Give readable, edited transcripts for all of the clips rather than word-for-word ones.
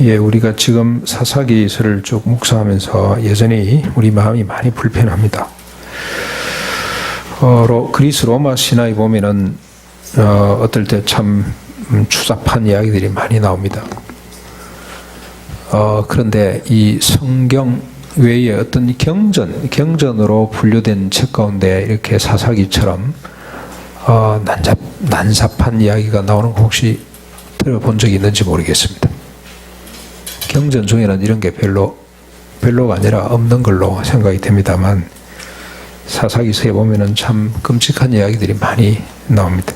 예, 우리가 지금 사사기서를 쭉 묵상하면서 여전히 우리 마음이 많이 불편합니다. 그리스 로마 신화에 보면은 어떨 때 참 추잡한 이야기들이 많이 나옵니다. 그런데 이 성경 외에 어떤 경전으로 분류된 책 가운데 이렇게 사사기처럼 난잡한 이야기가 나오는 거 혹시 들어본 적이 있는지 모르겠습니다. 경전 중에는 이런 게 별로가 아니라 없는 걸로 생각이 됩니다만 사사기서에 보면은 참 끔찍한 이야기들이 많이 나옵니다.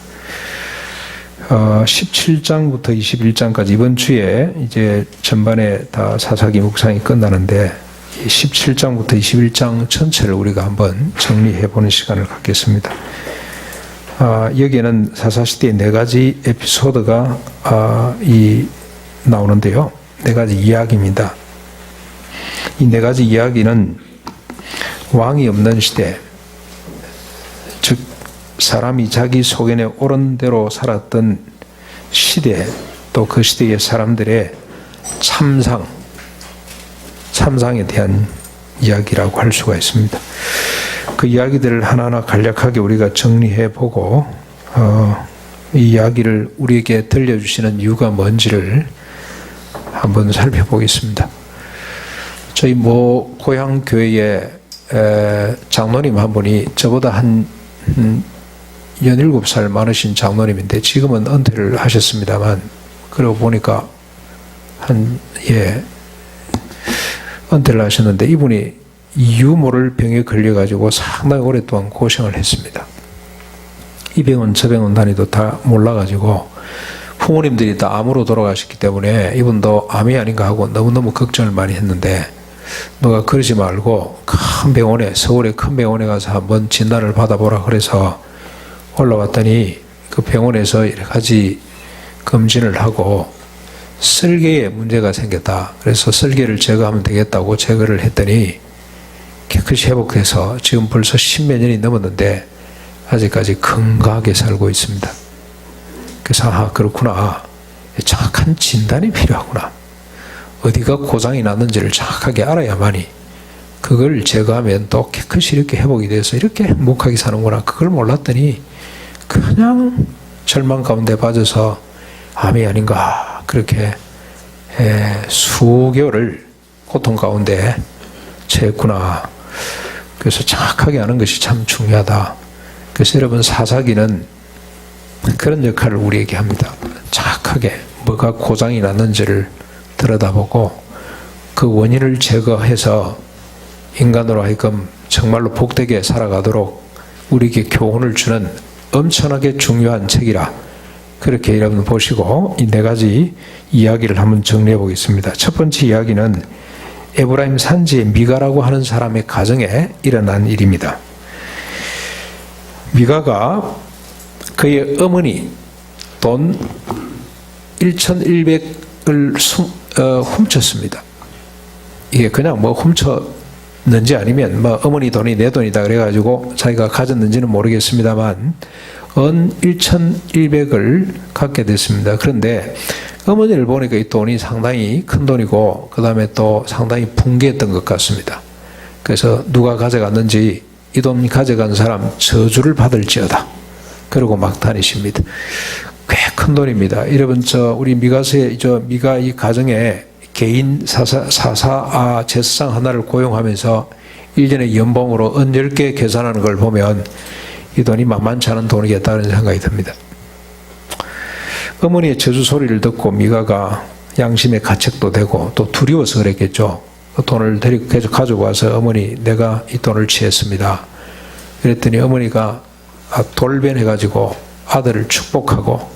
17장부터 21장까지 이번 주에 이제 전반에 다 사사기 묵상이 끝나는데 17장부터 21장 전체를 우리가 한번 정리해 보는 시간을 갖겠습니다. 여기에는 사사시대의 4가지 에피소드가 나오는데요. 4가지 이야기입니다. 이 4가지 이야기는 왕이 없는 시대, 즉 사람이 자기 소견에 옳은 대로 살았던 시대, 또 그 시대의 사람들의 참상에 대한 이야기라고 할 수가 있습니다. 그 이야기들을 하나하나 간략하게 우리가 정리해보고 이 이야기를 우리에게 들려주시는 이유가 뭔지를 한번 살펴보겠습니다. 저희 고향 교회에 장로님 한 분이 저보다 한 17살 많으신 장로님인데 지금은 은퇴를 하셨습니다만, 그러고 보니까 은퇴를 하셨는데 이분이 유모를 병에 걸려가지고 상당히 오랫동안 고생을 했습니다. 이 병원 저 병원 다니도 다 몰라가지고 부모님들이 다 암으로 돌아가셨기 때문에 이분도 암이 아닌가 하고 너무너무 걱정을 많이 했는데, 너가 그러지 말고 큰 병원에, 서울의 큰 병원에 가서 한번 진단을 받아보라 그래서 올라왔더니 그 병원에서 여러 가지 검진을 하고 설계에 문제가 생겼다. 그래서 설계를 제거하면 되겠다고 제거를 했더니 깨끗이 회복돼서 지금 벌써 10몇 년이 넘었는데 아직까지 건강하게 살고 있습니다. 그래서 그렇구나. 정확한 진단이 필요하구나. 어디가 고장이 났는지를 정확하게 알아야만이 그걸 제거하면 또 깨끗이 이렇게 회복이 돼서 이렇게 행복하게 사는구나. 그걸 몰랐더니 그냥 절망 가운데 빠져서 암이 아닌가, 그렇게 수개월을 고통 가운데 처했구나. 그래서 정확하게 아는 것이 참 중요하다. 그래서 여러분, 사사기는 그런 역할을 우리에게 합니다. 정확하게 뭐가 고장이 났는지를 들여다보고 그 원인을 제거해서 인간으로 하여금 정말로 복되게 살아가도록 우리에게 교훈을 주는 엄청나게 중요한 책이라, 그렇게 여러분 보시고 이 4가지 이야기를 한번 정리해 보겠습니다. 첫 번째 이야기는 에브라임 산지의 미가라고 하는 사람의 가정에 일어난 일입니다. 미가가 그의 어머니 돈 1,100을 훔쳤습니다. 이게 그냥 훔쳤는지 아니면 어머니 돈이 내 돈이다 그래가지고 자기가 가졌는지는 모르겠습니다만 은 1,100을 갖게 됐습니다. 그런데 어머니를 보니까 이 돈이 상당히 큰 돈이고 그 다음에 또 상당히 풍기했던 것 같습니다. 그래서 누가 가져갔는지 이 돈 가져간 사람 저주를 받을지어다. 그러고 막 다니십니다. 꽤 큰 돈입니다. 여러분, 우리 미가서의 미가 이 가정에 개인 제사장 하나를 고용하면서 1년에 연봉으로 은 10개 계산하는 걸 보면 이 돈이 만만치 않은 돈이겠다는 생각이 듭니다. 어머니의 저주 소리를 듣고 미가가 양심의 가책도 되고 또 두려워서 그랬겠죠. 그 돈을 계속 가지고 와서 어머니, 내가 이 돈을 취했습니다. 그랬더니 어머니가 돌변해가지고 아들을 축복하고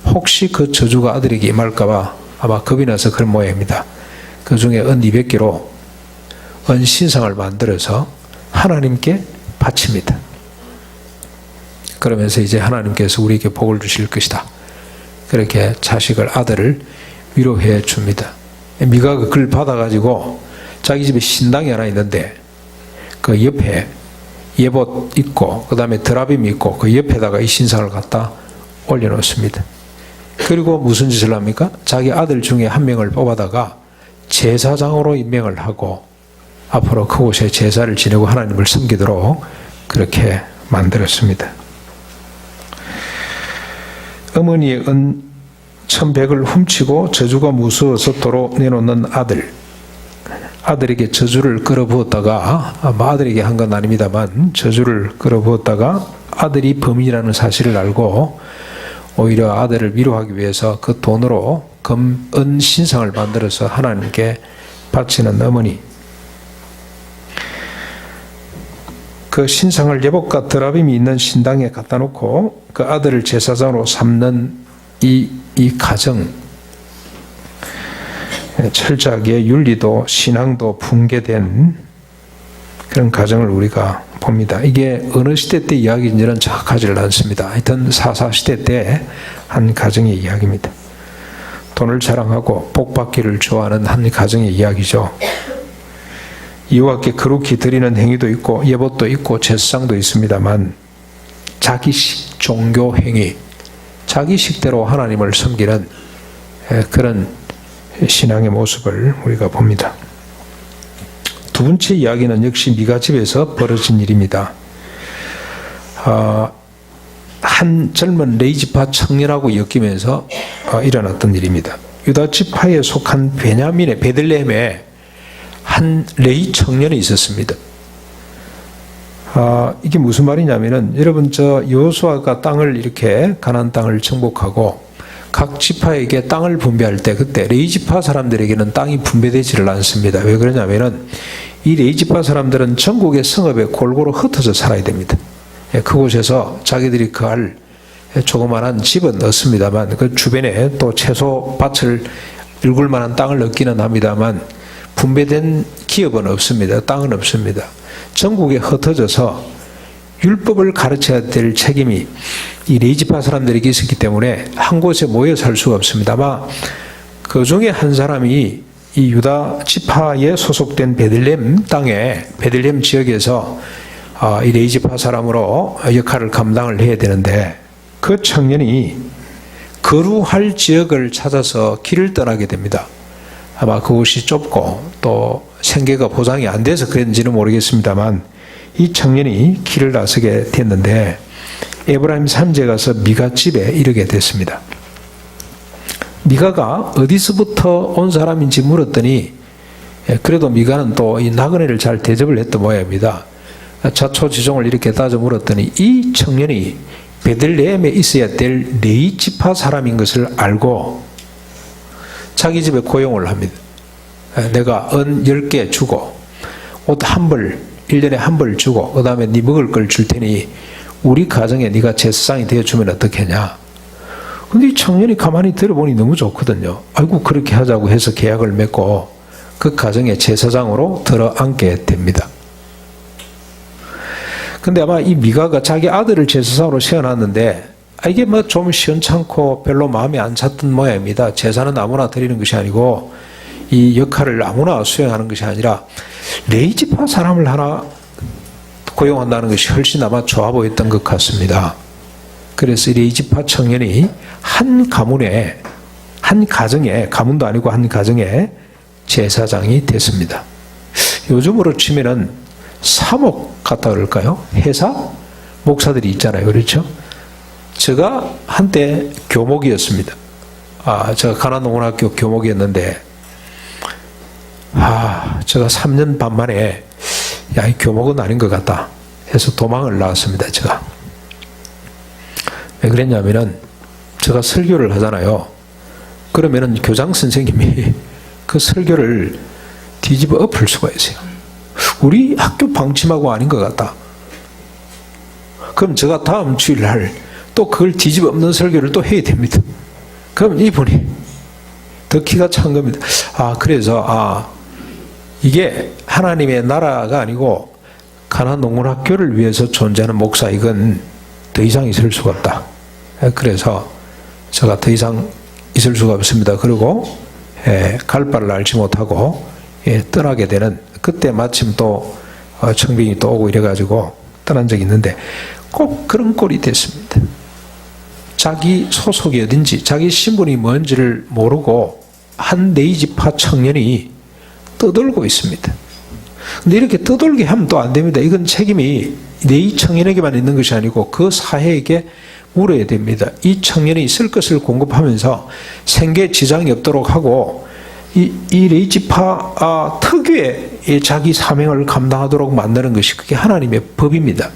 혹시 그 저주가 아들에게 임할까봐 아마 겁이 나서 그런 모양입니다. 그 중에 은 200개로 은 신상을 만들어서 하나님께 바칩니다. 그러면서 이제 하나님께서 우리에게 복을 주실 것이다. 그렇게 아들을 위로해 줍니다. 미가가 그걸 받아가지고 자기 집에 신당이 하나 있는데 그 옆에 예봇 있고 그 다음에 드라빔이 있고 그 옆에다가 이 신상을 갖다 올려놓습니다. 그리고 무슨 짓을 합니까? 자기 아들 중에 한 명을 뽑아다가 제사장으로 임명을 하고 앞으로 그곳에 제사를 지내고 하나님을 섬기도록 그렇게 만들었습니다. 어머니의 은 1100을 훔치고 저주가 무서워서 도로 내놓는 아들에게 저주를 끌어부었다가, 아들에게 한 건 아닙니다만 저주를 끌어부었다가 아들이 범인이라는 사실을 알고 오히려 아들을 위로하기 위해서 그 돈으로 은 신상을 만들어서 하나님께 바치는 어머니. 그 신상을 예복과 드라빔이 있는 신당에 갖다 놓고 그 아들을 제사장으로 삼는 이 가정, 철저하게 윤리도 신앙도 붕괴된 그런 가정을 우리가 봅니다. 이게 어느 시대 때 이야기인지는 정확하지는 않습니다. 하여튼 사사시대 때 한 가정의 이야기입니다. 돈을 자랑하고 복받기를 좋아하는 한 가정의 이야기죠. 이와 함께 거룩히 드리는 행위도 있고 예법도 있고 제사장도 있습니다만 자기식 종교 행위, 자기식대로 하나님을 섬기는 그런 신앙의 모습을 우리가 봅니다. 두 번째 이야기는 역시 미가 집에서 벌어진 일입니다. 한 젊은 레이지파 청년하고 엮이면서 일어났던 일입니다. 유다 지파에 속한 베냐민의 베들레헴에 한 레이 청년이 있었습니다. 이게 무슨 말이냐면은 여러분 여호수아가 땅을 이렇게 가나안 땅을 정복하고 각 지파에게 땅을 분배할 때 그때 레위 지파 사람들에게는 땅이 분배되지를 않습니다. 왜 그러냐면은 이 레위 지파 사람들은 전국의 성읍에 골고루 흩어져 살아야 됩니다. 그곳에서 자기들이 거할 조그마한 집은 얻습니다만 그 주변에 또 채소 밭을 일굴 만한 땅을 얻기는 합니다만 분배된 기업은 없습니다. 땅은 없습니다. 전국에 흩어져서 율법을 가르쳐야 될 책임이 이 레위 지파 사람들에게 있었기 때문에 한 곳에 모여 살 수가 없습니다. 아마 그 중에 한 사람이 이 유다 지파에 소속된 베들레헴 땅에 베들레헴 지역에서 이 레위 지파 사람으로 역할을 감당을 해야 되는데 그 청년이 거루할 지역을 찾아서 길을 떠나게 됩니다. 아마 그곳이 좁고 또 생계가 보장이 안 돼서 그랬는지는 모르겠습니다만 이 청년이 길을 나서게 됐는데 에브라임 산지에 가서 미가 집에 이르게 됐습니다. 미가가 어디서부터 온 사람인지 물었더니 그래도 미가는 또 이 나그네를 잘 대접을 했던 모양입니다. 자초지종을 이렇게 따져 물었더니 이 청년이 베들레헴에 있어야 될 레위 지파 사람인 것을 알고 자기 집에 고용을 합니다. 내가 은 10개 주고 옷 한 벌 1년에 한 벌 주고 그 다음에 네 먹을 걸 줄 테니 우리 가정에 네가 제사장이 되어주면 어떻겠냐. 근데 이 청년이 가만히 들어보니 너무 좋거든요. 아이고 그렇게 하자고 해서 계약을 맺고 그 가정의 제사장으로 들어앉게 됩니다. 근데 아마 이 미가가 자기 아들을 제사장으로 세워놨는데 이게 뭐 좀 시원찮고 별로 마음에 안 찼던 모양입니다. 제사는 아무나 드리는 것이 아니고 이 역할을 아무나 수행하는 것이 아니라 레위 지파 사람을 하나 고용한다는 것이 훨씬 아마 좋아 보였던 것 같습니다. 그래서 레위 지파 청년이 한 가문에 한 가정에 가문도 아니고 한 가정에 제사장이 됐습니다. 요즘으로 치면은 사목 같다 그럴까요? 회사 목사들이 있잖아요, 그렇죠? 제가 한때 교목이었습니다. 제가 가나안농원학교 교목이었는데, 제가 3년 반 만에, 이 교목은 아닌 것 같다 해서 도망을 나왔습니다, 제가. 왜 그랬냐면은, 제가 설교를 하잖아요. 그러면은 교장 선생님이 그 설교를 뒤집어 엎을 수가 있어요. 우리 학교 방침하고 아닌 것 같다. 그럼 제가 다음 주일날 또 그걸 뒤집어 엎는 설교를 또 해야 됩니다. 그럼 이분이 더 기가 찬 겁니다. 그래서 이게 하나님의 나라가 아니고 가나안 농문학교를 위해서 존재하는 목사, 이건 더 이상 있을 수가 없다. 그래서 제가 더 이상 있을 수가 없습니다. 그리고 갈 바를 알지 못하고 떠나게 되는, 그때 마침 또 청빙이 또 오고 이래가지고 떠난 적이 있는데 꼭 그런 꼴이 됐습니다. 자기 소속이 어딘지, 자기 신분이 뭔지를 모르고 한 네이지파 청년이 떠돌고 있습니다. 근데 이렇게 떠돌게 하면 또 안 됩니다. 이건 책임이 네이 청년에게만 있는 것이 아니고 그 사회에게 물어야 됩니다. 이 청년이 있을 것을 공급하면서 생계에 지장이 없도록 하고 이 레이지파 특유의 자기 사명을 감당하도록 만드는 것이 그게 하나님의 법입니다.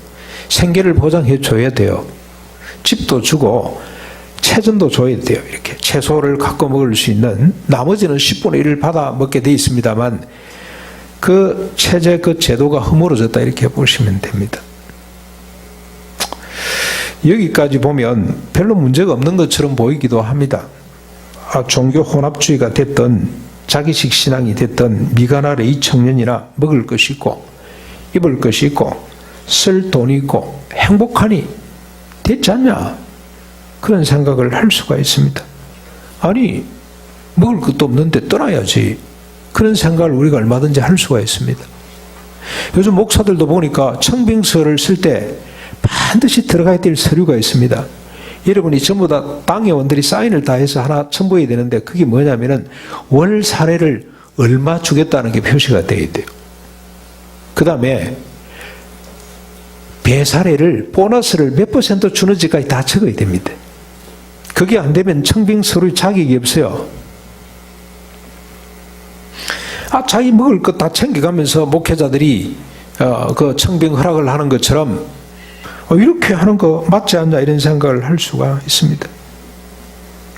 생계를 보장해 줘야 돼요. 집도 주고 채전도 줘야 돼요. 이렇게 채소를 갖고 먹을 수 있는, 나머지는 10분의 1을 받아 먹게 돼 있습니다만 그 체제, 그 제도가 허물어졌다 이렇게 보시면 됩니다. 여기까지 보면 별로 문제가 없는 것처럼 보이기도 합니다. 종교 혼합주의가 됐든 자기식 신앙이 됐든 미가나 레이 청년이나 먹을 것이 있고 입을 것이 있고 쓸 돈이 있고 행복하니 됐지 않냐, 그런 생각을 할 수가 있습니다. 아니, 먹을 것도 없는데 떠나야지, 그런 생각을 우리가 얼마든지 할 수가 있습니다. 요즘 목사들도 보니까 청빙서를 쓸 때 반드시 들어가야 될 서류가 있습니다. 여러분이 전부 다 당회원들이 사인을 다 해서 하나 첨부해야 되는데 그게 뭐냐면은 월 사례를 얼마 주겠다는 게 표시가 돼야 돼요. 그 다음에 배사례를, 보너스를 몇 % 주는지까지 다 적어야 됩니다. 그게 안 되면 청빙 서류 자격이 없어요. 자기 먹을 것 다 챙겨가면서 목회자들이 그 청빙 허락을 하는 것처럼 이렇게 하는 거 맞지 않냐 이런 생각을 할 수가 있습니다.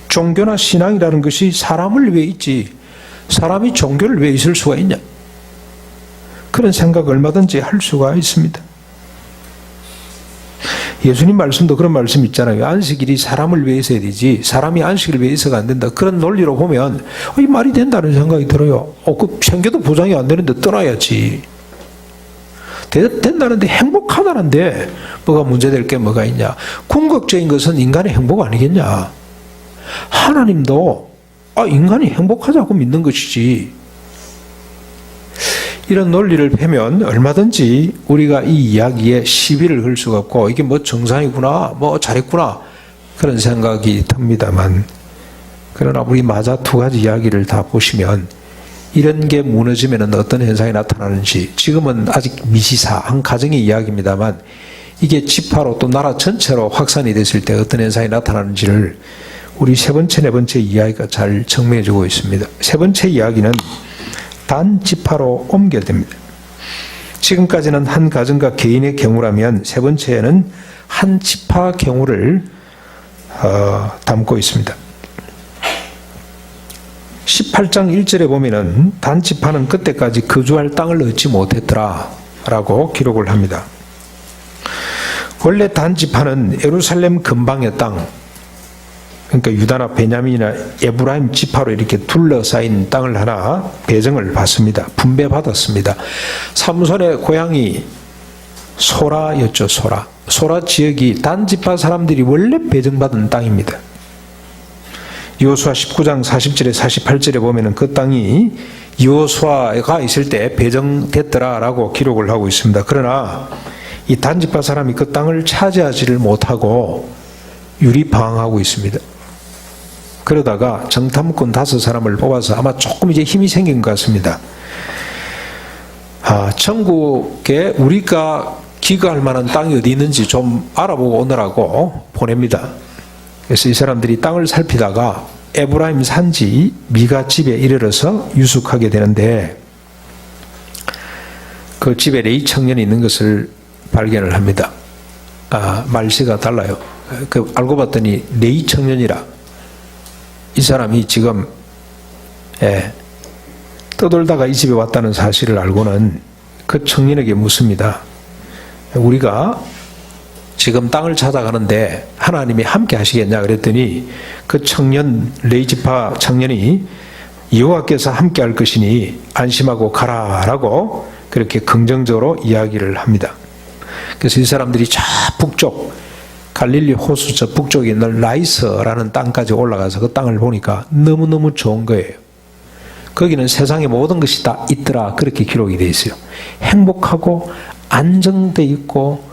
종교나 신앙이라는 것이 사람을 위해 있지 사람이 종교를 위해 있을 수가 있냐, 그런 생각 얼마든지 할 수가 있습니다. 예수님 말씀도 그런 말씀 있잖아요. 안식일이 사람을 위해 있어야 되지 사람이 안식일을 위해 있어가 안 된다. 그런 논리로 보면 이 말이 된다는 생각이 들어요. 그 생계도 보장이 안 되는데 떠나야지. 된다는데 행복하다는데 뭐가 문제될 게 뭐가 있냐. 궁극적인 것은 인간의 행복 아니겠냐. 하나님도 인간이 행복하자고 믿는 것이지. 이런 논리를 펴면 얼마든지 우리가 이 이야기에 시비를 걸 수가 없고 이게 뭐 정상이구나, 뭐 잘했구나 그런 생각이 듭니다만, 그러나 우리 마자 두 가지 이야기를 다 보시면 이런 게 무너지면 어떤 현상이 나타나는지, 지금은 아직 미시사 한 가정의 이야기입니다만 이게 지파로 또 나라 전체로 확산이 됐을 때 어떤 현상이 나타나는지를 우리 세 번째, 네 번째 이야기가 잘 증명해 주고 있습니다. 세 번째 이야기는 단지파로 옮겨집니다. 지금까지는 한 가정과 개인의 경우라면 세 번째에는 한 지파 경우를 담고 있습니다. 18장 1절에 보면은 단지파는 그때까지 거주할 땅을 얻지 못했더라 라고 기록을 합니다. 원래 단지파는 예루살렘 근방의 땅, 그러니까 유다나 베냐민이나 에브라임 지파로 이렇게 둘러싸인 땅을 하나 배정을 받습니다. 분배받았습니다. 삼손의 고향이 소라였죠. 소라 지역이 단지파 사람들이 원래 배정받은 땅입니다. 여호수아 19장 40절에 48절에 보면은 그 땅이 여호수아가 있을 때 배정됐더라라고 기록을 하고 있습니다. 그러나 이 단지파 사람이 그 땅을 차지하지를 못하고 유리방황하고 있습니다. 그러다가 정탐꾼 5사람을 뽑아서 아마 조금 이제 힘이 생긴 것 같습니다. 전국에 우리가 기거할 만한 땅이 어디 있는지 좀 알아보고 오느라고 보냅니다. 그래서 이 사람들이 땅을 살피다가 에브라임 산지 미가 집에 이르러서 유숙하게 되는데 그 집에 레이 청년이 있는 것을 발견을 합니다. 말씨가 달라요. 알고 봤더니 레이 청년이라. 이 사람이 지금 떠돌다가 이 집에 왔다는 사실을 알고는 그 청년에게 묻습니다. 우리가 지금 땅을 찾아가는데 하나님이 함께 하시겠냐 그랬더니 그 청년, 레이지파 청년이 여호와께서 함께 할 것이니 안심하고 가라라고 그렇게 긍정적으로 이야기를 합니다. 그래서 이 사람들이 저 북쪽 갈릴리 호수 저 북쪽에 있는 라이스라는 땅까지 올라가서 그 땅을 보니까 너무너무 좋은 거예요. 거기는 세상의 모든 것이 다 있더라 그렇게 기록이 되어 있어요. 행복하고 안정돼 있고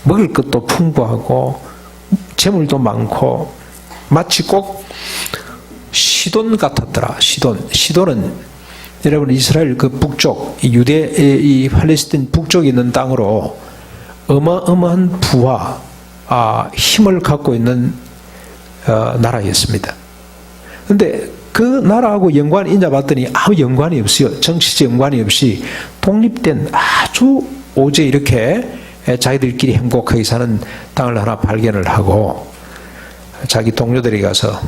먹을 것도 풍부하고 재물도 많고 마치 꼭 시돈 같았더라. 시돈은 여러분 이스라엘 그 북쪽 유대 이 팔레스틴 북쪽에 있는 땅으로 어마어마한 부와 힘을 갖고 있는 나라였습니다. 그런데 그 나라하고 연관이 있냐 봤더니 아무 연관이 없어요. 정치적 연관이 없이 독립된 아주 오제 이렇게 자기들끼리 행복하게 사는 땅을 하나 발견을 하고 자기 동료들이 가서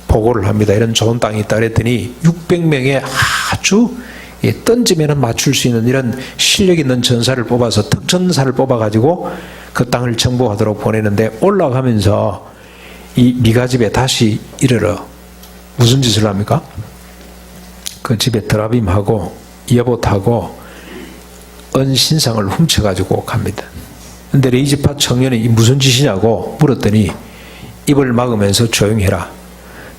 보고를 합니다. 이런 좋은 땅이 있다 그랬더니 600명의 아주 던지면 맞출 수 있는 이런 실력 있는 전사를 뽑아서 특전사를 뽑아가지고 그 땅을 정복하도록 보내는데 올라가면서 이 미가 집에 다시 이르러 무슨 짓을 합니까? 그 집에 드라빔하고 여봇하고 은신상을 훔쳐가지고 갑니다. 근데 레이지파 청년이 무슨 짓이냐고 물었더니 입을 막으면서 조용히 해라.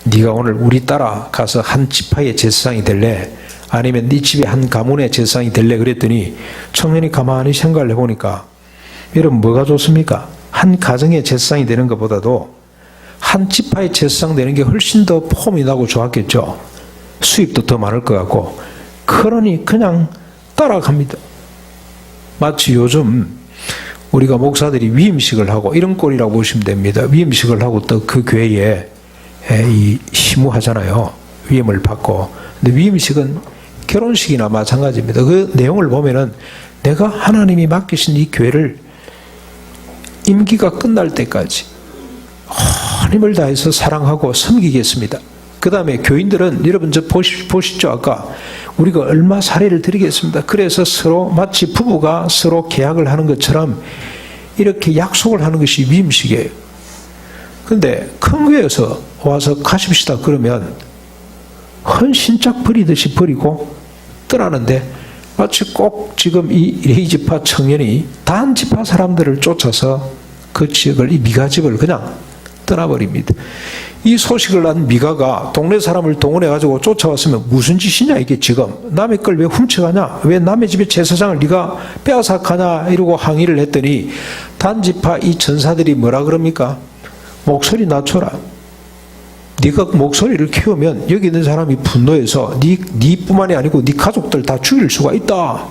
네가 오늘 우리 따라 가서 한 지파의 제사장이 될래? 아니면 네 집에 한 가문의 제사장이 될래? 그랬더니 청년이 가만히 생각을 해보니까 여러분 뭐가 좋습니까? 한 가정의 제사장이 되는 것보다도 한 지파의 제사장 되는 게 훨씬 더 폼이 나고 좋았겠죠. 수입도 더 많을 것 같고. 그러니 그냥 따라갑니다. 마치 요즘 우리가 목사들이 위임식을 하고 이런 꼴이라고 보시면 됩니다. 위임식을 하고 또 그 교회에 시무하잖아요. 위임을 받고. 근데 위임식은 결혼식이나 마찬가지입니다. 그 내용을 보면은 내가 하나님이 맡기신 이 교회를 임기가 끝날 때까지 힘을 다해서 사랑하고 섬기겠습니다. 그 다음에 교인들은 여러분 저 보시죠. 아까 우리가 얼마 사례를 드리겠습니다. 그래서 서로 마치 부부가 서로 계약을 하는 것처럼 이렇게 약속을 하는 것이 위임식이에요. 그런데 큰 교회에서 와서 가십시다 그러면 헌신짝 버리듯이 버리고 떠나는데 마치 꼭 지금 이 레이지파 청년이 단 지파 사람들을 쫓아서 그 지역을 이 미가 집을 그냥 떠나버립니다. 이 소식을 난 미가가 동네 사람을 동원해가지고 쫓아왔으면 무슨 짓이냐 이게 지금 남의 걸 왜 훔쳐가냐 왜 남의 집의 제사장을 네가 빼앗아가냐 이러고 항의를 했더니 단지파 이 전사들이 뭐라 그럽니까? 목소리 낮춰라. 네가 목소리를 키우면 여기 있는 사람이 분노해서 네뿐만이 아니고 네 가족들 다 죽일 수가 있다.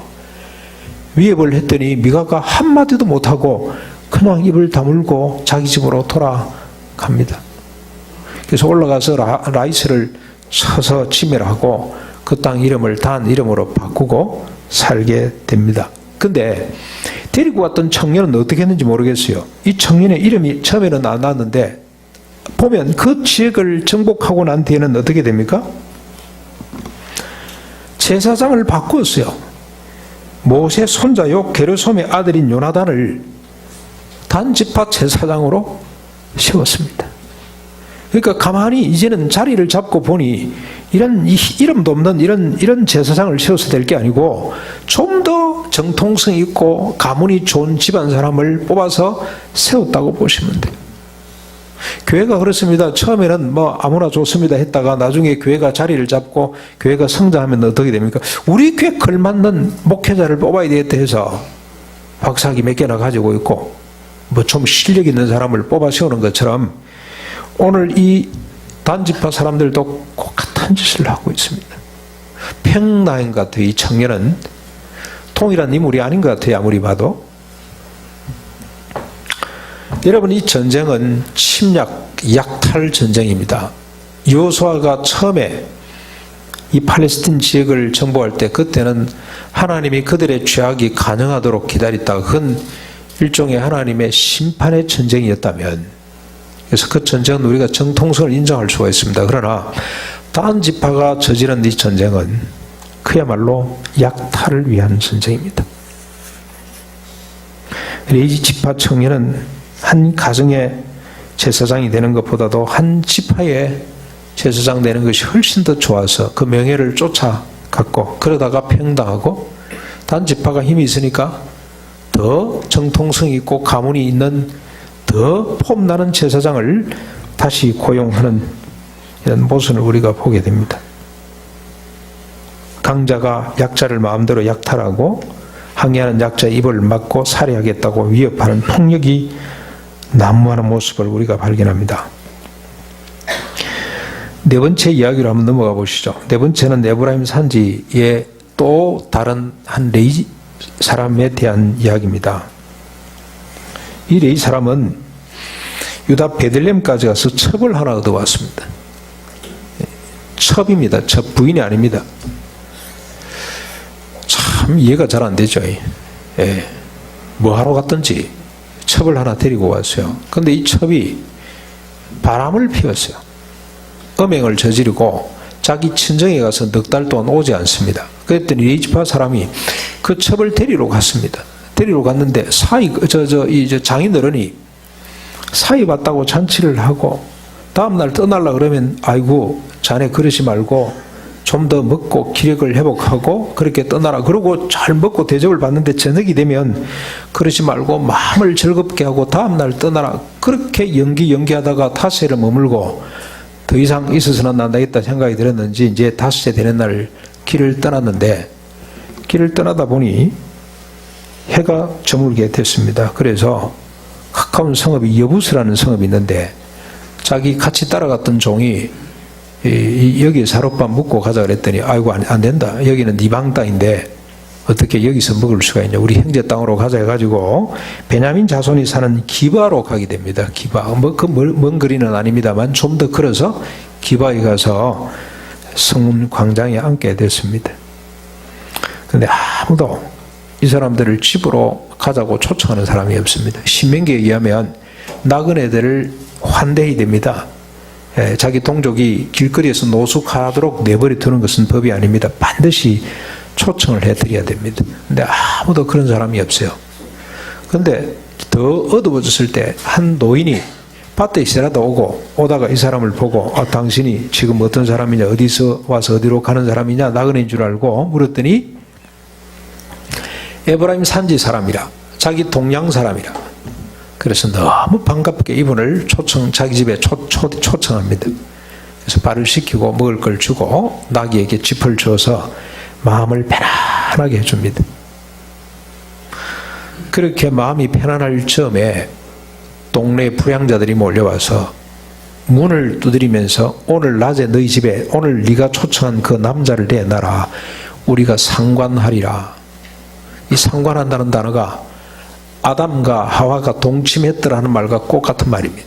위협을 했더니 미가가 한마디도 못하고 그냥 입을 다물고 자기 집으로 돌아갑니다. 그래서 올라가서 라이스를 쳐서 치멸하고 그 땅 이름을 단 이름으로 바꾸고 살게 됩니다. 근데 데리고 왔던 청년은 어떻게 했는지 모르겠어요. 이 청년의 이름이 처음에는 안 나왔는데 보면 그 지역을 정복하고 난 뒤에는 어떻게 됩니까? 제사장을 바꾸었어요. 모세 손자요 게르솜의 아들인 요나단을 단지파 제사장으로 세웠습니다. 그러니까 가만히 이제는 자리를 잡고 보니 이런 이름도 없는 이런 제사장을 세워서 될 게 아니고 좀 더 정통성 있고 가문이 좋은 집안 사람을 뽑아서 세웠다고 보시면 돼요. 교회가 그렇습니다. 처음에는 뭐 아무나 좋습니다 했다가 나중에 교회가 자리를 잡고 교회가 성장하면 어떻게 됩니까? 우리 교회 걸맞는 목회자를 뽑아야 되겠다 해서 박사학위 몇 개나 가지고 있고 뭐 좀 실력 있는 사람을 뽑아 세우는 것처럼 오늘 이 단지파 사람들도 똑같은 짓을 하고 있습니다. 평나인 것 같아요. 이 청년은 통일한 인물이 아닌 것 같아요. 아무리 봐도. 여러분 이 전쟁은 침략, 약탈 전쟁입니다. 여호수아가 처음에 이 팔레스틴 지역을 정복할 때 그때는 하나님이 그들의 죄악이 간영하도록 기다렸다가 그건 일종의 하나님의 심판의 전쟁이었다면 그래서 그 전쟁은 우리가 정통성을 인정할 수가 있습니다. 그러나 단 지파가 저지른 이 전쟁은 그야말로 약탈을 위한 전쟁입니다. 레이지 지파 청년은 한 가정의 제사장이 되는 것보다도 한 지파의 제사장 되는 것이 훨씬 더 좋아서 그 명예를 쫓아갔고 그러다가 평당하고 단 지파가 힘이 있으니까 더 정통성이 있고 가문이 있는 더 폼나는 제사장을 다시 고용하는 이런 모습을 우리가 보게 됩니다. 강자가 약자를 마음대로 약탈하고 항의하는 약자의 입을 막고 살해하겠다고 위협하는 폭력이 난무하는 모습을 우리가 발견합니다. 네 번째 이야기로 한번 넘어가 보시죠. 네 번째는 에브라임 산지의 또 다른 한 레위 사람에 대한 이야기입니다. 이 레위 사람은 유다 베들레헴까지 가서 첩을 하나 얻어왔습니다. 첩입니다. 첩, 부인이 아닙니다. 참 이해가 잘 안 되죠. 예. 뭐 하러 갔든지 첩을 하나 데리고 왔어요. 그런데 이 첩이 바람을 피웠어요. 음행을 저지르고 자기 친정에 가서 넉 달 동안 오지 않습니다. 그랬더니 레위지파 사람이 그 첩을 데리러 갔습니다. 데리러 갔는데 장인어른이 사이 봤다고 잔치를 하고 다음날 떠나려 그러면 아이고 자네 그러지 말고 좀 더 먹고 기력을 회복하고 그렇게 떠나라. 그러고 잘 먹고 대접을 받는데 저녁이 되면 그러지 말고 마음을 즐겁게 하고 다음날 떠나라. 그렇게 연기하다가 닷새를 머물고 더 이상 있어서는 안 되겠다 생각이 들었는지 이제 닷새 되는 날 길을 떠났는데 길을 떠나다 보니 해가 저물게 됐습니다. 그래서 가까운 성읍이 여부스라는 성읍이 있는데 자기 같이 따라갔던 종이 여기 사룻밤 묵고 가자 그랬더니 아이고 안 된다. 여기는 네 방 땅인데 어떻게 여기서 먹을 수가 있냐. 우리 형제 땅으로 가자 해가지고 베냐민 자손이 사는 기바로 가게 됩니다. 기바. 먼 거리는 아닙니다만 좀 더 걸어서 기바에 가서 성문 광장에 앉게 됐습니다. 그런데 아무도 이 사람들을 집으로 가자고 초청하는 사람이 없습니다. 신명기에 의하면 나그네들을 환대해야 됩니다. 자기 동족이 길거리에서 노숙하도록 내버려 두는 것은 법이 아닙니다. 반드시 초청을 해드려야 됩니다. 근데 아무도 그런 사람이 없어요. 그런데 더 어두워졌을 때 한 노인이 밭에 있으라도 오다가 이 사람을 보고 당신이 지금 어떤 사람이냐, 어디서 와서 어디로 가는 사람이냐, 나그네인 줄 알고 물었더니 에브라임 산지 사람이라, 자기 동양 사람이라. 그래서 너무 반갑게 이분을 자기 집에 초청합니다. 그래서 발을 씻기고 먹을 걸 주고 나귀에게 짚을 줘서 마음을 편안하게 해줍니다. 그렇게 마음이 편안할 즈음에 동네 불량자들이 몰려와서 문을 두드리면서 오늘 낮에 너희 집에 오늘 네가 초청한 그 남자를 내놔라. 우리가 상관하리라. 이 상관한다는 단어가 아담과 하와가 동침했더라는 말과 꼭 같은 말입니다.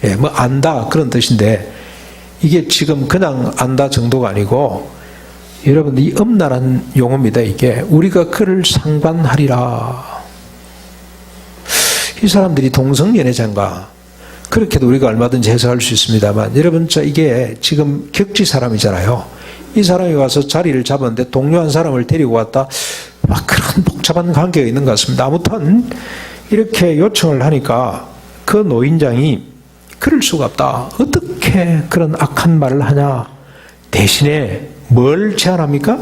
예, 뭐 안다 그런 뜻인데 이게 지금 그냥 안다 정도가 아니고 여러분 이 엄란한 용어입니다. 이게 우리가 그를 상관하리라. 이 사람들이 동성연애자인가? 그렇게도 우리가 얼마든지 해석할 수 있습니다만 여러분 이게 지금 격지 사람이잖아요. 이 사람이 와서 자리를 잡았는데 동료 한 사람을 데리고 왔다. 막 그런 복잡한 관계가 있는 것 같습니다. 아무튼 이렇게 요청을 하니까 그 노인장이 그럴 수가 없다. 어떻게 그런 악한 말을 하냐. 대신에 뭘 제안합니까?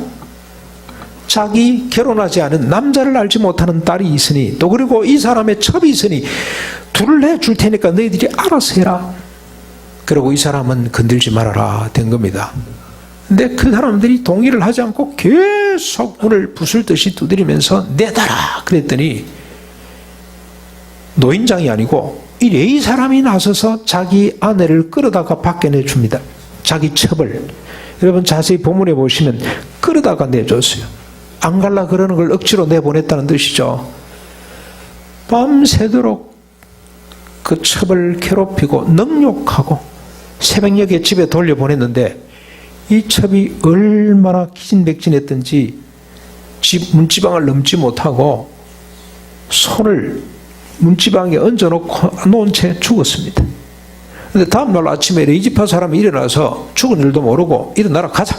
자기 결혼하지 않은 남자를 알지 못하는 딸이 있으니 또 그리고 이 사람의 첩이 있으니 둘을 내줄 테니까 너희들이 알아서 해라. 그리고 이 사람은 건들지 말아라 된 겁니다. 근데 그 사람들이 동의를 하지 않고 계속 문을 부술듯이 두드리면서 내놔라 그랬더니 노인장이 아니고 이 레위 사람이 나서서 자기 아내를 끌어다가 밖에 내줍니다. 자기 첩을. 여러분 자세히 본문에 보시면 끌어다가 내줬어요. 안 갈라 그러는 걸 억지로 내보냈다는 뜻이죠. 밤새도록 그 첩을 괴롭히고 능욕하고 새벽녘에 집에 돌려보냈는데 이 첩이 얼마나 기진맥진했던지 문지방을 넘지 못하고 손을 문지방에 얹어놓고 놓은 채 죽었습니다. 그런데 다음날 아침에 레위지파 사람이 일어나서 죽은 일도 모르고 일어나라 가자.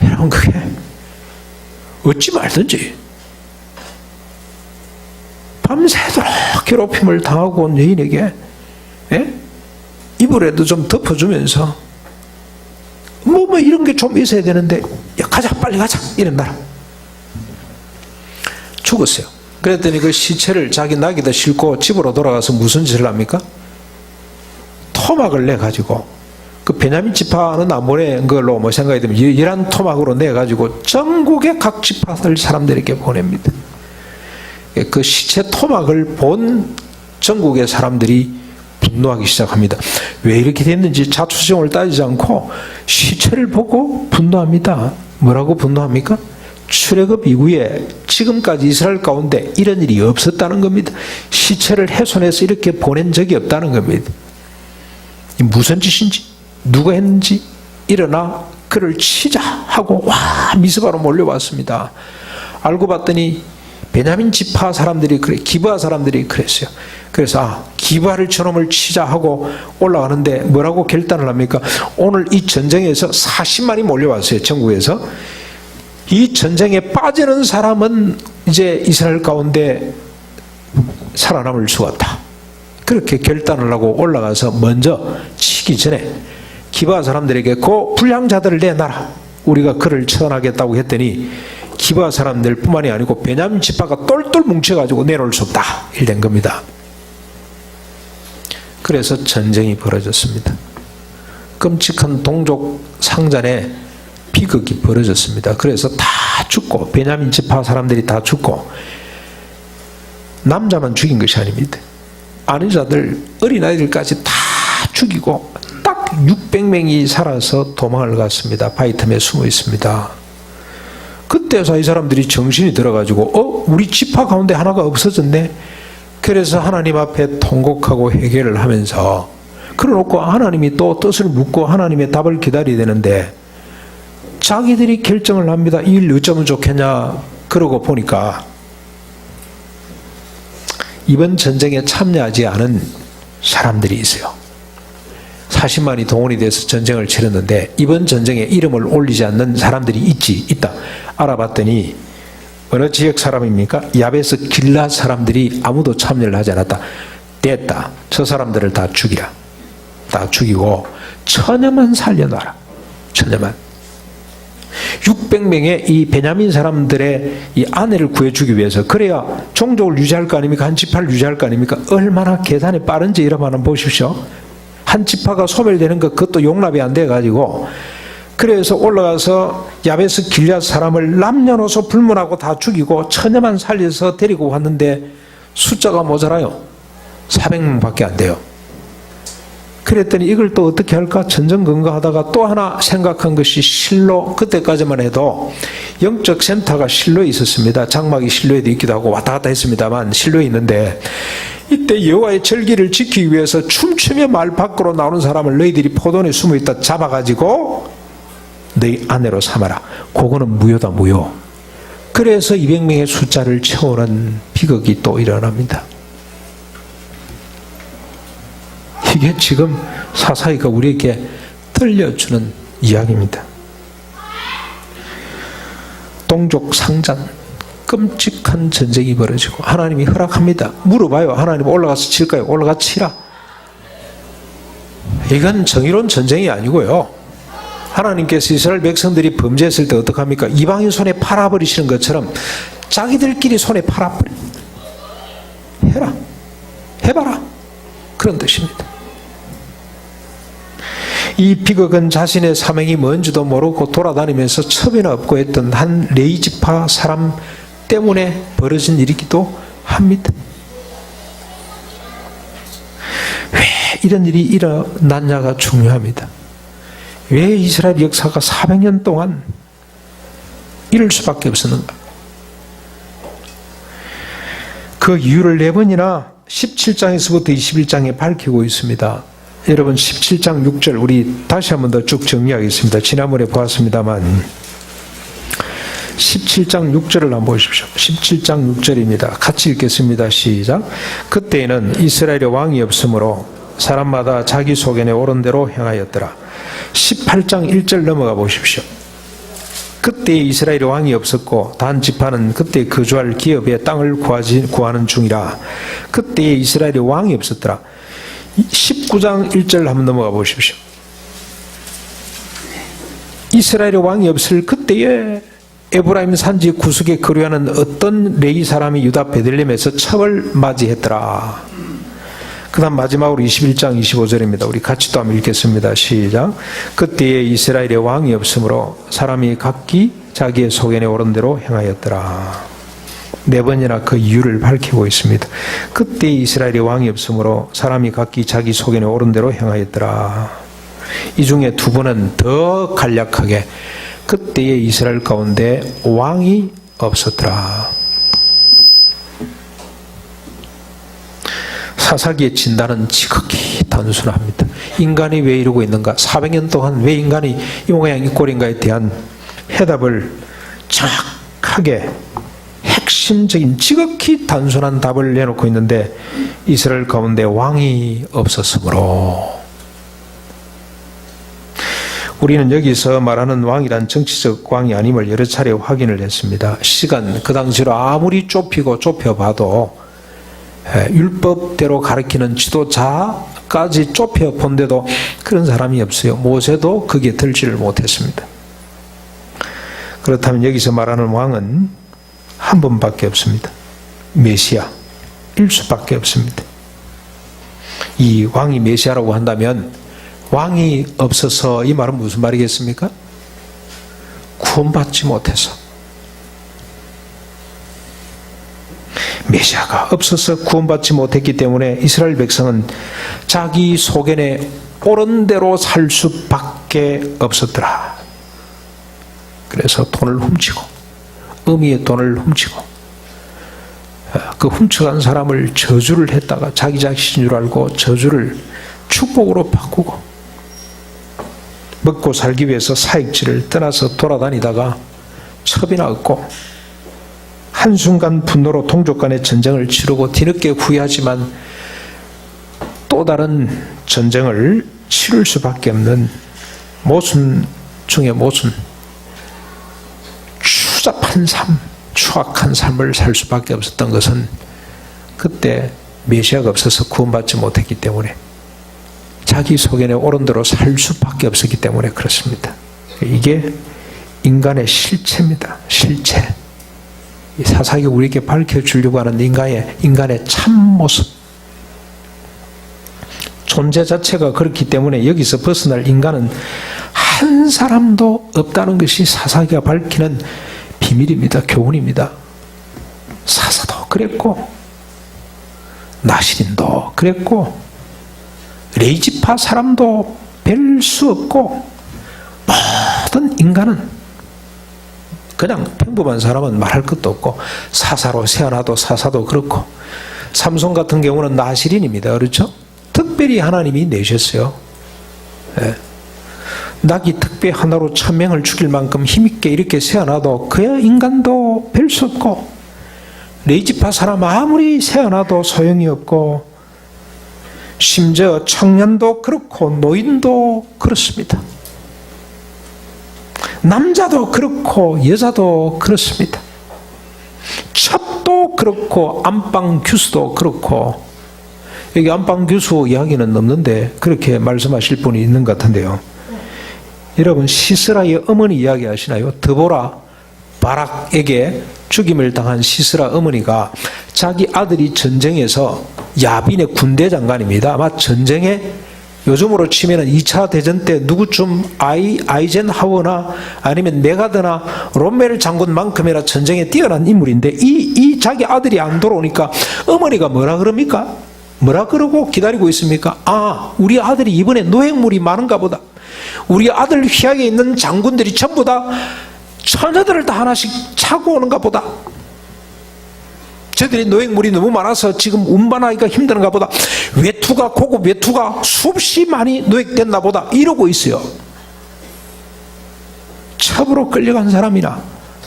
여러분 그게 어찌 말든지 밤새도록 괴롭힘을 당하고 온 여인에게 이불에도 좀 덮어주면서 뭐 이런 게 좀 있어야 되는데 야 가자 빨리 가자 일어나라. 죽었어요. 그랬더니 그 시체를 자기 나귀에다 싣고 집으로 돌아가서 무슨 짓을 합니까? 토막을 내가지고 그 베냐민 지파는 안 보낸 걸로 뭐 생각이 되면 이란 토막으로 내가지고 전국의 각 지파들 사람들에게 보냅니다. 그 시체 토막을 본 전국의 사람들이 분노하기 시작합니다. 왜 이렇게 됐는지 자초지종을 따지지 않고 시체를 보고 분노합니다. 뭐라고 분노합니까? 출애굽 이후에 지금까지 이스라엘 가운데 이런 일이 없었다는 겁니다. 시체를 훼손해서 이렇게 보낸 적이 없다는 겁니다. 무슨 짓인지 누가 했는지 일어나 그를 치자 하고 와 미스바로 몰려왔습니다. 알고 봤더니 베냐민 지파 사람들이 그래, 기브아 사람들이 그랬어요. 그래서 기브아를 저놈을 치자 하고 올라가는데 뭐라고 결단을 합니까? 오늘 이 전쟁에서 40만이 몰려왔어요. 전국에서. 이 전쟁에 빠지는 사람은 이제 이스라엘 가운데 살아남을 수가 없다. 그렇게 결단을 하고 올라가서 먼저 치기 전에 기브아 사람들에게 그 불량자들을 내놔라. 우리가 그를 처단하겠다고 했더니 기브아 사람들 뿐만이 아니고 베냐민 지파가 똘똘 뭉쳐가지고 내놓을 수 없다. 이렇게 된 겁니다. 그래서 전쟁이 벌어졌습니다. 끔찍한 동족 상잔에 비극이 벌어졌습니다. 그래서 다 죽고 베냐민 지파 사람들이 다 죽고 남자만 죽인 것이 아닙니다. 아내자들 어린아이들까지 다 죽이고 딱 600명이 살아서 도망을 갔습니다. 바위 틈에 숨어 있습니다. 그때서 이 사람들이 정신이 들어가지고 우리 지파 가운데 하나가 없어졌네. 그래서 하나님 앞에 통곡하고 회개를 하면서 그래놓고 하나님이 또 뜻을 묻고 하나님의 답을 기다려야 되는데 자기들이 결정을 합니다. 이 일 어쩌면 좋겠냐. 그러고 보니까 이번 전쟁에 참여하지 않은 사람들이 있어요. 40만이 동원이 돼서 전쟁을 치렀는데 이번 전쟁에 이름을 올리지 않는 사람들이 있다. 알아봤더니 어느 지역 사람입니까? 야베스 길라 사람들이 아무도 참여를 하지 않았다. 됐다. 저 사람들을 다 죽이라. 다 죽이고 처녀만 살려놔라. 처녀만. 600명의 이 베냐민 사람들의 이 아내를 구해주기 위해서 그래야 종족을 유지할 거 아닙니까? 한 지파를 유지할 거 아닙니까? 얼마나 계산이 빠른지 여러분 보십시오. 한 지파가 소멸되는 것 그것도 용납이 안 돼가지고 그래서 올라가서 야베스 길앗 사람을 남녀노소 불문하고 다 죽이고 처녀만 살려서 데리고 왔는데 숫자가 모자라요. 400명밖에 안 돼요. 그랬더니 이걸 또 어떻게 할까 전전긍긍하다가 또 하나 생각한 것이 실로. 그때까지만 해도 영적 센터가 실로에 있었습니다. 장막이 실로에도 있기도 하고 왔다 갔다 했습니다만 실로에 있는데 이때 여호와의 절기를 지키기 위해서 춤추며 말 밖으로 나오는 사람을 너희들이 포도원에 숨어있다 잡아가지고 너희 아내로 삼아라. 그거는 무효다. 무효. 그래서 200명의 숫자를 채우는 비극이 또 일어납니다. 이게 지금 사사이가 우리에게 들려주는 이야기입니다. 동족 상잔, 끔찍한 전쟁이 벌어지고 하나님이 허락합니다. 물어봐요. 하나님 올라가서 칠까요? 올라가 치라. 이건 정의로운 전쟁이 아니고요. 하나님께서 이스라엘 백성들이 범죄했을 때 어떡합니까? 이방인 손에 팔아버리시는 것처럼 자기들끼리 손에 팔아버려. 해라. 해봐라. 그런 뜻입니다. 이 비극은 자신의 사명이 뭔지도 모르고 돌아다니면서 첩이나 없고 했던 한 레위 지파 사람 때문에 벌어진 일이기도 합니다. 왜 이런 일이 일어났냐가 중요합니다. 왜 이스라엘 역사가 400년 동안 이럴 수밖에 없었는가? 그 이유를 4번이나 17장에서부터 21장에 밝히고 있습니다. 여러분 17장 6절 우리 다시 한 번 더 쭉 정리하겠습니다. 지난번에 보았습니다만 17장 6절을 한번 보십시오. 17장 6절입니다. 같이 읽겠습니다. 시작. 그때에는 이스라엘의 왕이 없으므로 사람마다 자기 소견에 옳은 대로 행하였더라. 18장 1절 넘어가 보십시오. 그때 이스라엘의 왕이 없었고 단 지파는 그때 거주할 기업의 땅을 구하는 중이라. 그때 이스라엘의 왕이 없었더라. 19장 1절 한번 넘어가 보십시오. 이스라엘의 왕이 없을 그때에 에브라임 산지 구석에 거류하는 어떤 레위 사람이 유다 베들레헴에서 첩을 맞이했더라. 그 다음 마지막으로 21장 25절입니다. 우리 같이 또 한번 읽겠습니다. 시작. 그때에 이스라엘의 왕이 없으므로 사람이 각기 자기의 소견에 옳은 대로 행하였더라. 네 번이나 그 이유를 밝히고 있습니다. 그때 이스라엘이 왕이 없으므로 사람이 각기 자기 소견에 옳은 대로 행하였더라. 이 중에 두 번은 더 간략하게 그때의 이스라엘 가운데 왕이 없었더라. 사사기의 진단은 지극히 단순합니다. 인간이 왜 이러고 있는가? 400년 동안 왜 인간이 이 모양 이 꼴인가에 대한 해답을 정확하게 핵심적인 지극히 단순한 답을 내놓고 있는데 이스라엘 가운데 왕이 없었으므로. 우리는 여기서 말하는 왕이란 정치적 왕이 아님을 여러 차례 확인을 했습니다. 시간, 그 당시로 아무리 좁혀봐도 율법대로 가르치는 지도자까지 좁혀본데도 그런 사람이 없어요. 모세도 거기에 들지를 못했습니다. 그렇다면 여기서 말하는 왕은 한 분밖에 없습니다. 메시아일 수밖에 없습니다. 이 왕이 메시아라고 한다면 왕이 없어서 이 말은 무슨 말이겠습니까? 구원받지 못해서. 메시아가 없어서 구원받지 못했기 때문에 이스라엘 백성은 자기 소견에 옳은 대로 살 수밖에 없었더라. 그래서 돈을 훔치고 어미의 돈을 훔치고 그 훔쳐간 사람을 저주를 했다가 자기 자신인 줄 알고 저주를 축복으로 바꾸고 먹고 살기 위해서 사익지를 떠나서 돌아다니다가 첩이나 얻고 한순간 분노로 동족 간의 전쟁을 치르고 뒤늦게 후회하지만 또 다른 전쟁을 치를 수밖에 없는 모순 중에 모순, 추잡한 삶, 추악한 삶을 살 수밖에 없었던 것은 그때 메시아가 없어서 구원받지 못했기 때문에 자기 소견에 옳은 대로 살 수밖에 없었기 때문에 그렇습니다. 이게 인간의 실체입니다. 실체. 이 사사기 우리에게 밝혀주려고 하는 인간의 참모습. 존재 자체가 그렇기 때문에 여기서 벗어날 인간은 한 사람도 없다는 것이 사사기가 밝히는 비밀입니다. 교훈입니다. 사사도 그랬고 나시린도 그랬고 레이지파 사람도 별 수 없고 모든 인간은 그냥 평범한 사람은 말할 것도 없고 사사로 세어나도 사사도 그렇고 삼손 같은 경우는 나시린입니다. 그렇죠? 특별히 하나님이 내셨어요. 예. 낙이 특별히 하나로 1000명을 죽일 만큼 힘있게 이렇게 세어나도 그 인간도 별 수 없고 레이지파 사람 아무리 세어나도 소용이 없고 심지어 청년도 그렇고 노인도 그렇습니다. 남자도 그렇고 여자도 그렇습니다. 첩도 그렇고 안방 교수도 그렇고 여기 안방 교수 이야기는 없는데 그렇게 말씀하실 분이 있는 것 같은데요. 여러분 시스라의 어머니 이야기 아시나요? 드보라 바락에게 죽임을 당한 시스라 어머니가 자기 아들이 전쟁에서 야빈의 군대 장관입니다. 아마 전쟁에 요즘으로 치면은 2차 대전 때 누구쯤 아이젠하워나 아니면 메가드나 롬멜 장군만큼이나 전쟁에 뛰어난 인물인데 이 자기 아들이 안 돌아오니까 어머니가 뭐라 그럽니까? 뭐라 그러고 기다리고 있습니까? 아, 우리 아들이 이번에 노획물이 많은가 보다. 우리 아들 휘하게 있는 장군들이 전부 다 처녀들을 다 하나씩 차고 오는가 보다. 저들이 노획물이 너무 많아서 지금 운반하기가 힘든가 보다. 외투가 고급 외투가 수없이 많이 노획됐나 보다. 이러고 있어요. 첩으로 끌려간 사람이나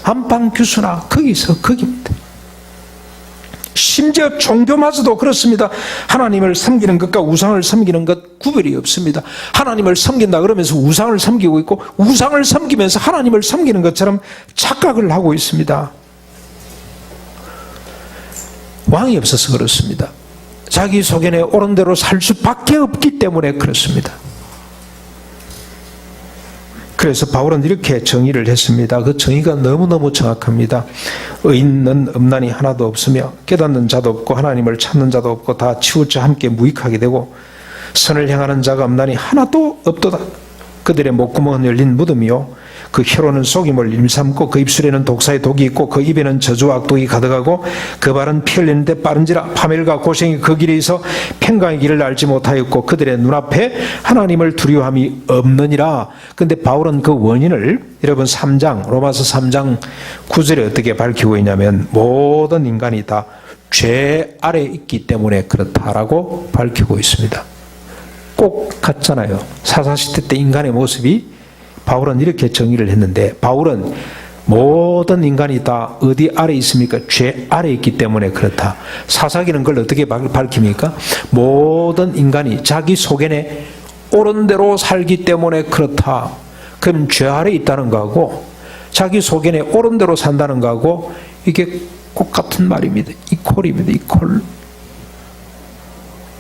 안방 교수나 거기입니다. 심지어 종교마저도 그렇습니다. 하나님을 섬기는 것과 우상을 섬기는 것 구별이 없습니다. 하나님을 섬긴다 그러면서 우상을 섬기고 있고 우상을 섬기면서 하나님을 섬기는 것처럼 착각을 하고 있습니다. 왕이 없어서 그렇습니다. 자기 소견에 옳은 대로 살 수밖에 없기 때문에 그렇습니다. 그래서 바울은 이렇게 정의를 했습니다. 그 정의가 너무너무 정확합니다. 의인은 없나니 하나도 없으며 깨닫는 자도 없고 하나님을 찾는 자도 없고 다 치우쳐 함께 무익하게 되고 선을 행하는 자가 없나니 하나도 없도다. 그들의 목구멍은 열린 무덤이요 그 혀로는 속임을 일삼고 그 입술에는 독사의 독이 있고 그 입에는 저주와 악독이 가득하고 그 발은 피 흘리는데 빠른지라 파멸과 고생이 그 길에 있어 평강의 길을 알지 못하였고 그들의 눈앞에 하나님을 두려워함이 없느니라. 근데 바울은 그 원인을 여러분 3장 로마서 3장 9절에 어떻게 밝히고 있냐면 모든 인간이 다 죄 아래에 있기 때문에 그렇다라고 밝히고 있습니다. 꼭 같잖아요. 사사시대 때 인간의 모습이 바울은 이렇게 정의를 했는데 바울은 모든 인간이 다 어디 아래 있습니까? 죄 아래 있기 때문에 그렇다. 사사기는 그걸 어떻게 밝힙니까? 모든 인간이 자기 속에는 옳은 대로 살기 때문에 그렇다. 그럼 죄 아래 있다는 거하고 자기 속에는 옳은 대로 산다는 거하고 이게 꼭 같은 말입니다. 이퀄입니다. 이퀄.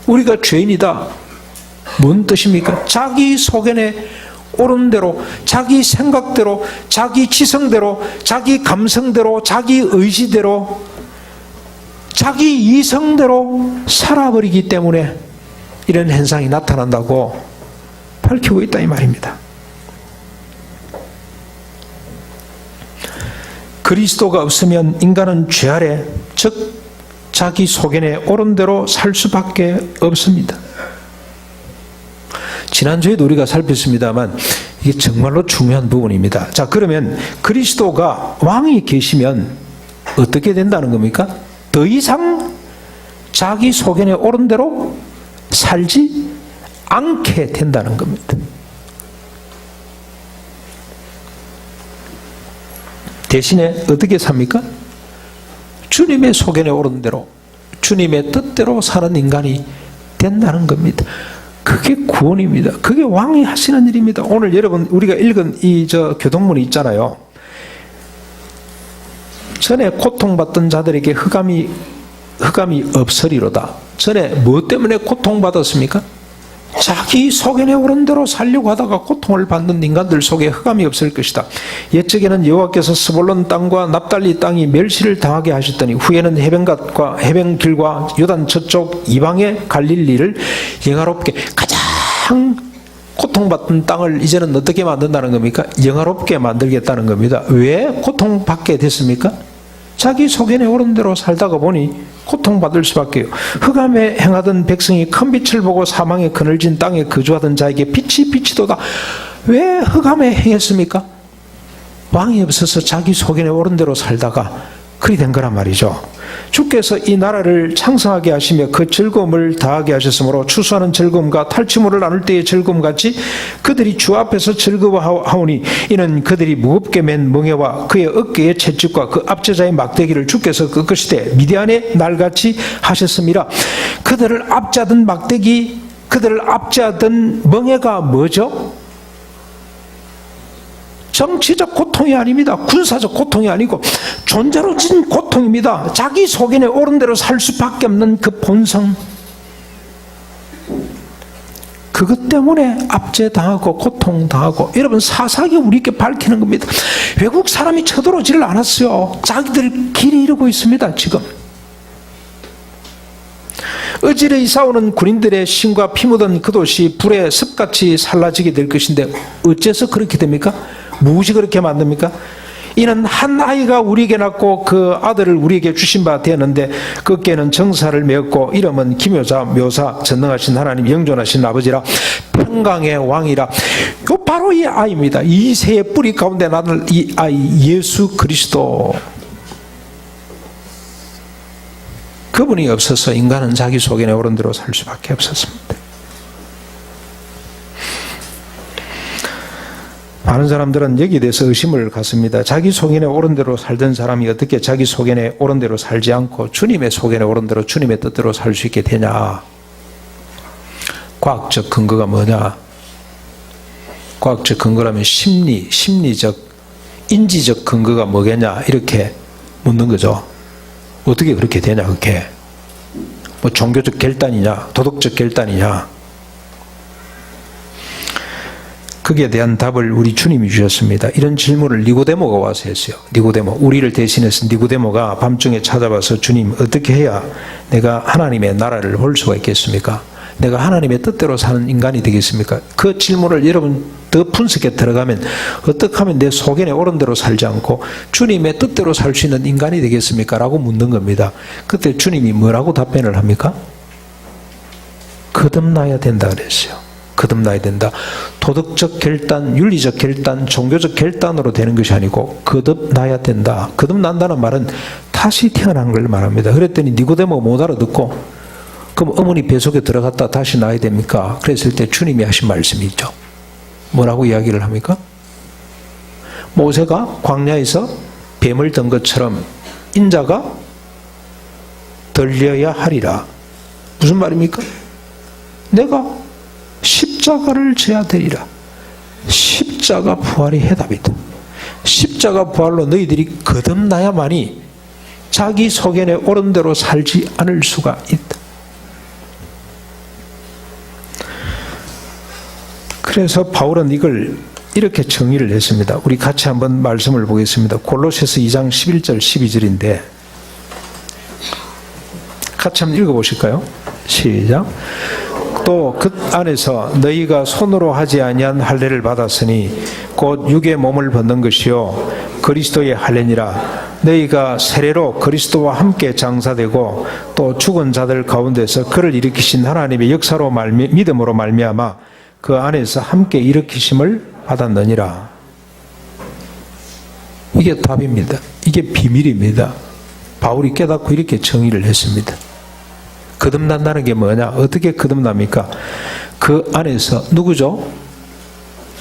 우리가 죄인이다. 뭔 뜻입니까? 자기 속에는 옳은 대로, 자기 생각대로, 자기 지성대로, 자기 감성대로, 자기 의지대로, 자기 이성대로 살아버리기 때문에 이런 현상이 나타난다고 밝히고 있다 이 말입니다. 그리스도가 없으면 인간은 죄 아래, 즉 자기 속에는 옳은 대로 살 수밖에 없습니다. 지난주에도 우리가 살폈습니다만 이게 정말로 중요한 부분입니다. 자, 그러면 그리스도가 왕이 계시면 어떻게 된다는 겁니까? 더 이상 자기 속에는 옳은 대로 살지 않게 된다는 겁니다. 대신에 어떻게 삽니까? 주님의 속에는 옳은 대로 주님의 뜻대로 사는 인간이 된다는 겁니다. 그게 구원입니다. 그게 왕이 하시는 일입니다. 오늘 여러분 우리가 읽은 이 교동문이 있잖아요. 전에 고통받던 자들에게 흑암이 없으리로다. 전에 뭐 때문에 고통받았습니까? 자기 속에는 옳은 대로 살려고 하다가 고통을 받는 인간들 속에 흑암이 없을 것이다. 옛적에는 여호와께서 스불론 땅과 납달리 땅이 멸시를 당하게 하셨더니 후에는 해변길과 요단 저쪽 이방의 갈릴리를 영화롭게 가장 고통받던 땅을 이제는 어떻게 만든다는 겁니까? 영화롭게 만들겠다는 겁니다. 왜 고통받게 됐습니까? 자기 속에는 옳은 대로 살다가 보니 고통받을 수밖에요. 흑암에 행하던 백성이 큰 빛을 보고 사망의 그늘진 땅에 거주하던 자에게 빛이 비치도다. 왜 흑암에 행했습니까? 왕이 없어서 자기 속에는 옳은 대로 살다가 그리 된 거란 말이죠. 주께서 이 나라를 창성하게 하시며 그 즐거움을 다하게 하셨으므로 추수하는 즐거움과 탈취물을 나눌 때의 즐거움같이 그들이 주 앞에서 즐거워하오니 이는 그들이 무겁게 맨 멍에와 그의 어깨의 채찍과 그 압제자의 막대기를 주께서 꺾으시되 미디안의 날같이 하셨습니다. 그들을 압제하던 막대기, 그들을 압제하던 멍에가 뭐죠? 정치적 고통이 아닙니다. 군사적 고통이 아니고 존재로 진 고통입니다. 자기 속에는 옳은 대로 살 수밖에 없는 그 본성, 그것 때문에 압제당하고 고통당하고. 여러분 사사기 우리에게 밝히는 겁니다. 외국 사람이 쳐들어오지를 않았어요. 자기들 길이 이루고 있습니다. 지금 어지러이 싸우는 군인들의 신과 피 묻은 그 도시 불에 습같이 살라지게 될 것인데 어째서 그렇게 됩니까? 무엇이 그렇게 만듭니까? 이는 한 아이가 우리에게 낳고 그 아들을 우리에게 주신 바 되었는데 그께는 정사를 메었고 이름은 기묘자 묘사 전능하신 하나님 영존하신 아버지라 평강의 왕이라. 바로 이 아이입니다. 이새의 뿌리 가운데 나는 이 아이 예수 그리스도. 그분이 없어서 인간은 자기 속에는 옳은 대로 살 수밖에 없었습니다. 많은 사람들은 여기에 대해서 의심을 갖습니다. 자기 속에는 옳은 대로 살던 사람이 어떻게 자기 속에는 옳은 대로 살지 않고 주님의 속에는 옳은 대로 주님의 뜻대로 살 수 있게 되냐? 과학적 근거가 뭐냐? 과학적 근거라면 심리적, 인지적 근거가 뭐겠냐? 이렇게 묻는 거죠. 어떻게 그렇게 되냐, 그게? 뭐 종교적 결단이냐, 도덕적 결단이냐? 거기에 대한 답을 우리 주님이 주셨습니다. 이런 질문을 니고데모가 와서 했어요. 니고데모, 우리를 대신해서 니고데모가 밤중에 찾아와서 주님 어떻게 해야 내가 하나님의 나라를 볼 수가 있겠습니까? 내가 하나님의 뜻대로 사는 인간이 되겠습니까? 그 질문을 여러분 더 분석해 들어가면 어떻게 하면 내 속에 오른 대로 살지 않고 주님의 뜻대로 살 수 있는 인간이 되겠습니까? 라고 묻는 겁니다. 그때 주님이 뭐라고 답변을 합니까? 거듭나야 된다 그랬어요. 거듭나야 된다. 도덕적 결단, 윤리적 결단, 종교적 결단으로 되는 것이 아니고 거듭나야 된다. 거듭난다는 말은 다시 태어난 걸 말합니다. 그랬더니 니고데모가 못 알아듣고 그럼 어머니 배 속에 들어갔다 다시 나야 됩니까? 그랬을 때 주님이 하신 말씀이 있죠. 뭐라고 이야기를 합니까? 모세가 광야에서 뱀을 든 것처럼 인자가 들려야 하리라. 무슨 말입니까? 내가 십자가를 져야 되리라. 십자가 부활이 해답이다. 십자가 부활로 너희들이 거듭나야만이 자기 소견에 옳은 대로 살지 않을 수가 있다. 그래서 바울은 이걸 이렇게 정의를 했습니다. 우리 같이 한번 말씀을 보겠습니다. 골로새서 2장 11절 12절인데 같이 한번 읽어보실까요? 시작. 또 그 안에서 너희가 손으로 하지 아니한 할례를 받았으니 곧 육의 몸을 벗는 것이요 그리스도의 할례니라. 너희가 세례로 그리스도와 함께 장사되고 또 죽은 자들 가운데서 그를 일으키신 하나님의 역사로 믿음으로 말미암아 그 안에서 함께 일으키심을 받았느니라. 이게 답입니다. 이게 비밀입니다. 바울이 깨닫고 이렇게 정의를 했습니다. 거듭난다는 게 뭐냐? 어떻게 거듭납니까? 그 안에서 누구죠?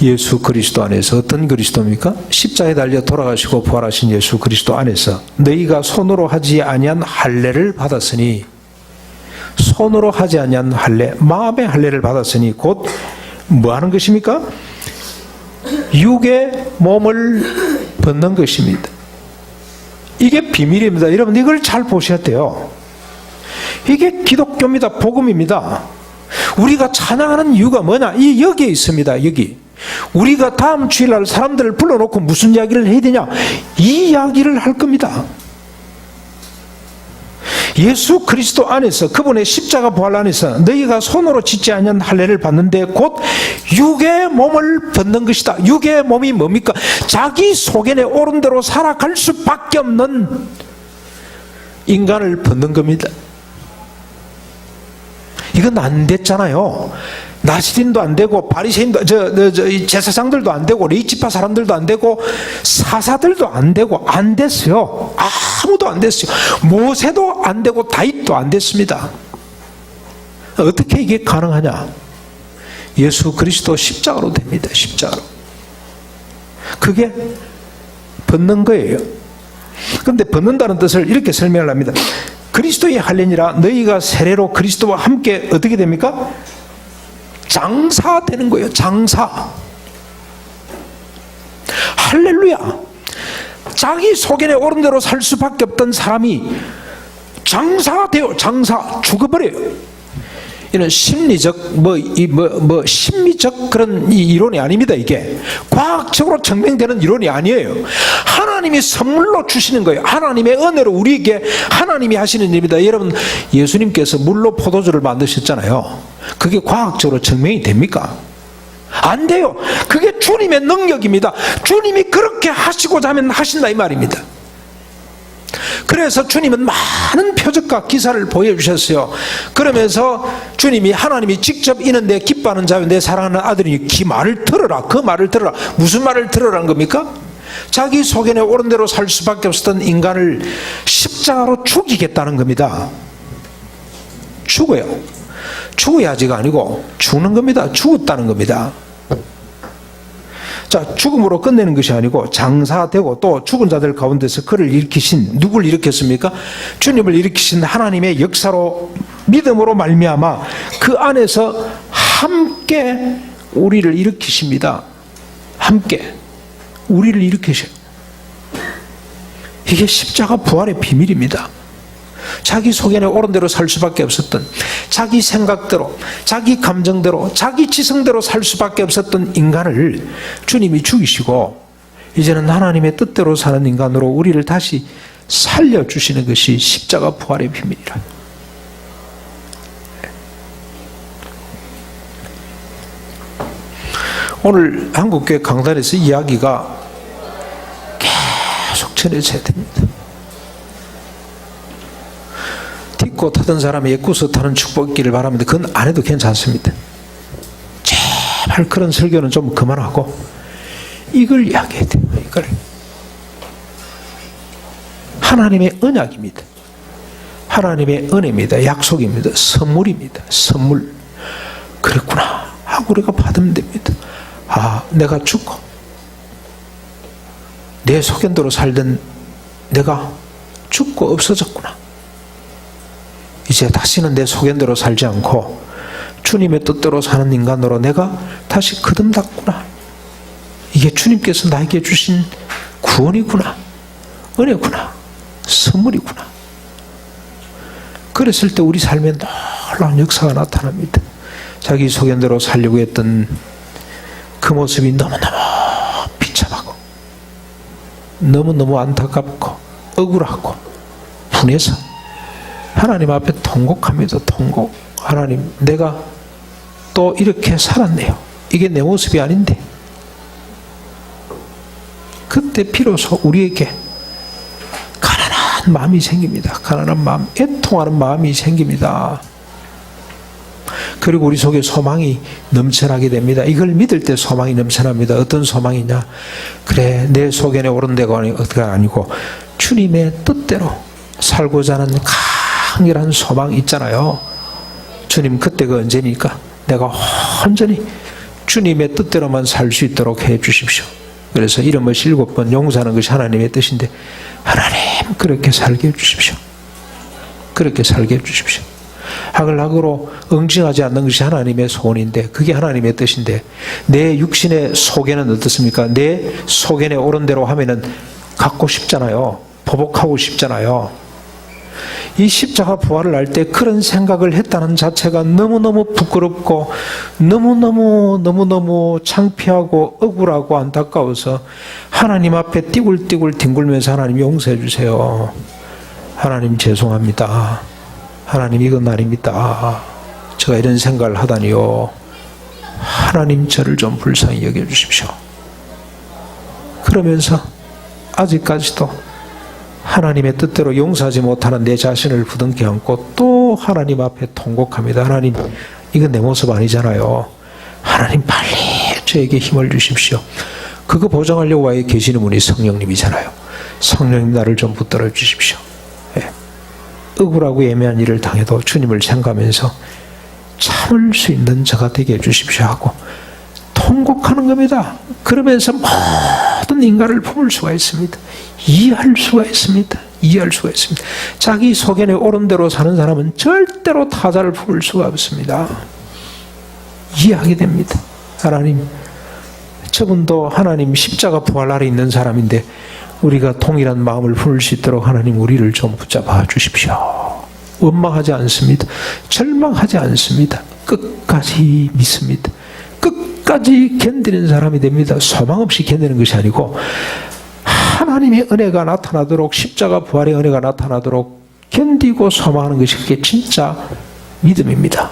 예수 그리스도 안에서. 어떤 그리스도입니까? 십자가에 달려 돌아가시고 부활하신 예수 그리스도 안에서 너희가 손으로 하지 아니한 할례를 받았으니, 손으로 하지 아니한 할례, 마음의 할례를 받았으니 곧 뭐 하는 것입니까? 육의 몸을 벗는 것입니다. 이게 비밀입니다. 여러분 이걸 잘 보셔야 돼요. 이게 기독교입니다. 복음입니다. 우리가 찬양하는 이유가 뭐냐? 여기에 있습니다. 여기. 우리가 다음 주일날 사람들을 불러놓고 무슨 이야기를 해야 되냐? 이 이야기를 할 겁니다. 예수 그리스도 안에서, 그분의 십자가 부활 안에서 너희가 손으로 짓지 아니한 할례를 받는데 곧 육의 몸을 벗는 것이다. 육의 몸이 뭡니까? 자기 소견에 옳은 대로 살아갈 수밖에 없는 인간을 벗는 겁니다. 이건 안 됐잖아요. 나시린도 안 되고 바리새인도 제사장들도 안 되고 레위지파 사람들도 안 되고 사사들도 안 되고 안 됐어요. 아무도 안 됐어요. 모세도 안 되고 다윗도 안 됐습니다. 어떻게 이게 가능하냐? 예수 그리스도 십자가로 됩니다. 십자가로. 그게 벗는 거예요. 그런데 벗는다는 뜻을 이렇게 설명을 합니다. 그리스도의 할례니라. 너희가 세례로 그리스도와 함께 어떻게 됩니까? 장사되는 거예요. 장사. 할렐루야. 자기 소견에 옳은 대로 살 수밖에 없던 사람이 장사돼요. 장사. 죽어버려요. 이런 심리적 심미적 그런 이론이 아닙니다. 이게 과학적으로 증명되는 이론이 아니에요. 하나님이 선물로 주시는 거예요. 하나님의 은혜로 우리에게 하나님이 하시는 일입니다. 여러분, 예수님께서 물로 포도주를 만드셨잖아요. 그게 과학적으로 증명이 됩니까? 안 돼요. 그게 주님의 능력입니다. 주님이 그렇게 하시고자 하면 하신다 이 말입니다. 그래서 주님은 많은 표적과 기사를 보여주셨어요. 그러면서 주님이, 하나님이 직접 이는 내 기뻐하는 자요 내 사랑하는 아들이니 그 말을 들어라. 그 말을 들어라. 무슨 말을 들으라는 겁니까? 자기 소견에 옳은 대로 살 수밖에 없었던 인간을 십자가로 죽이겠다는 겁니다. 죽어요. 죽어야지가 아니고 죽는 겁니다. 죽었다는 겁니다. 자, 죽음으로 끝내는 것이 아니고 장사되고 또 죽은 자들 가운데서 그를 일으키신, 누굴 일으켰습니까? 주님을 일으키신 하나님의 역사로 믿음으로 말미암아 그 안에서 함께 우리를 일으키십니다. 함께 우리를 일으키셔요. 이게 십자가 부활의 비밀입니다. 자기 소견에 옳은 대로 살 수밖에 없었던, 자기 생각대로, 자기 감정대로, 자기 지성대로 살 수밖에 없었던 인간을 주님이 죽이시고 이제는 하나님의 뜻대로 사는 인간으로 우리를 다시 살려주시는 것이 십자가 부활의 비밀이라. 오늘 한국교회 강단에서 이야기가 계속 전해져야 됩니다. 딛고 타던 사람이 애꾸서 타는 축복 있기를 바랍니다. 그건 안 해도 괜찮습니다. 제발 그런 설교는 좀 그만하고 이걸 이야기해야 돼요. 이걸. 하나님의 언약입니다. 하나님의 은혜입니다. 약속입니다. 선물입니다. 선물. 그랬구나 하고 우리가 받으면 됩니다. 아, 내가 죽고 내 소견대로 살던 내가 죽고 없어졌구나. 이제 다시는 내 소견대로 살지 않고 주님의 뜻대로 사는 인간으로 내가 다시 거듭났구나. 이게 주님께서 나에게 주신 구원이구나. 은혜구나. 선물이구나. 그랬을 때 우리 삶에 놀라운 역사가 나타납니다. 자기 소견대로 살려고 했던 그 모습이 너무너무 비참하고 너무너무 안타깝고 억울하고 분해서 하나님 앞에 통곡합니다. 통곡. 하나님, 내가 또 이렇게 살았네요. 이게 내 모습이 아닌데. 그때 비로소 우리에게 가난한 마음이 생깁니다. 가난한 마음, 애통하는 마음이 생깁니다. 그리고 우리 속에 소망이 넘쳐나게 됩니다. 이걸 믿을 때 소망이 넘쳐납니다. 어떤 소망이냐? 그래, 내 소견에 오른 데가 아니고 주님의 뜻대로 살고자 하는 강렬한 소망이 있잖아요. 주님, 그때가 언제니까 내가 온전히 주님의 뜻대로만 살 수 있도록 해 주십시오. 그래서 이름을 7번 용서하는 것이 하나님의 뜻인데, 하나님 그렇게 살게 해 주십시오. 그렇게 살게 해 주십시오. 하글하글로 응징하지 않는 것이 하나님의 소원인데, 그게 하나님의 뜻인데, 내 육신의 소견은 어떻습니까? 내 소견에 옳은 대로 하면은 갖고 싶잖아요. 보복하고 싶잖아요. 이 십자가 부활을 할 때 그런 생각을 했다는 자체가 너무너무 부끄럽고 너무너무 창피하고 억울하고 안타까워서 하나님 앞에 띠굴띠굴 뒹굴면서 하나님 용서해 주세요. 하나님 죄송합니다. 하나님 이건 아닙니다. 제가 이런 생각을 하다니요. 하나님 저를 좀 불쌍히 여겨주십시오. 그러면서 아직까지도 하나님의 뜻대로 용서하지 못하는 내 자신을 부둥켜 안고 또 하나님 앞에 통곡합니다. 하나님, 이건 내 모습 아니잖아요. 하나님 빨리 저에게 힘을 주십시오. 그거 보장하려고 와에 계시는 분이 성령님이잖아요. 성령님 나를 좀 붙들어 주십시오. 예. 억울하고 애매한 일을 당해도 주님을 생각하면서 참을 수 있는 저가 되게 해주십시오 하고 통곡하는 겁니다. 그러면서 모든 인간을 품을 수가 있습니다. 이해할 수가 있습니다. 이해할 수가 있습니다. 자기 소견에 옳은 대로 사는 사람은 절대로 타자를 품을 수가 없습니다. 이해하게 됩니다. 하나님, 저분도 하나님 십자가 부활 아래 있는 사람인데 우리가 동일한 마음을 품을 수 있도록 하나님 우리를 좀 붙잡아 주십시오. 원망하지 않습니다. 절망하지 않습니다. 끝까지 믿습니다. 끝까지 견디는 사람이 됩니다. 소망 없이 견디는 것이 아니고 하나님의 은혜가 나타나도록, 십자가 부활의 은혜가 나타나도록 견디고 소망하는 것이 그게 진짜 믿음입니다.